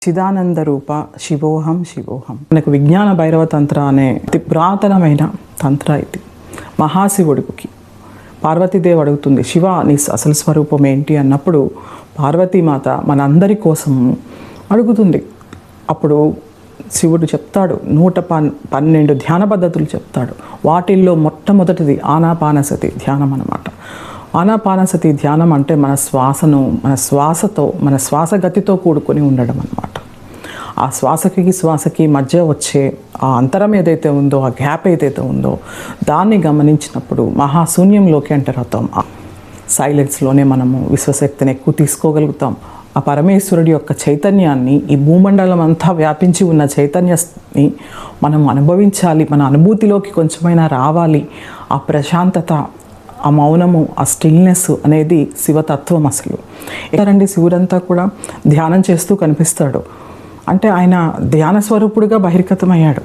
చిదానంద రూప శివోహం శివోహం. మనకు విజ్ఞాన భైరవ తంత్ర అనే అతి పురాతనమైన తంత్ర ఇది. మహాశివుడికి పార్వతీదేవి అడుగుతుంది, శివ నీ అసలు స్వరూపం ఏంటి అన్నప్పుడు పార్వతీమాత మనందరి కోసం అడుగుతుంది. అప్పుడు శివుడు చెప్తాడు, 112 ధ్యాన పద్ధతులు చెప్తాడు. వాటిల్లో మొట్టమొదటిది ఆనాపానసతి ధ్యానం అన్నమాట. ఆనాపానసతి ధ్యానం అంటే మన శ్వాసతో మన శ్వాసగతితో కూడుకొని ఉండడం అన్నమాట. ఆ శ్వాసకి మధ్య వచ్చే ఆ అంతరం ఏదైతే ఉందో, ఆ గ్యాప్ ఏదైతే ఉందో దాన్ని గమనించినప్పుడు మహాశూన్యంలోకి ఎంటర్ అవుతాం. సైలెన్స్లోనే మనము విశ్వశక్తిని ఎక్కువ తీసుకోగలుగుతాం. ఆ పరమేశ్వరుడి యొక్క చైతన్యాన్ని, ఈ భూమండలం అంతా వ్యాపించి ఉన్న చైతన్యాన్ని మనం అనుభవించాలి. మన అనుభూతిలోకి కొంచెమైనా రావాలి. ఆ ప్రశాంతత, ఆ మౌనము, ఆ స్టిల్నెస్ అనేది శివతత్వం. అసలు ఎక్కడండి శివుడంతా కూడా ధ్యానం చేస్తూ కనిపిస్తాడు అంటే ఆయన ధ్యాన స్వరూపుడుగా బహిర్గతమయ్యాడు.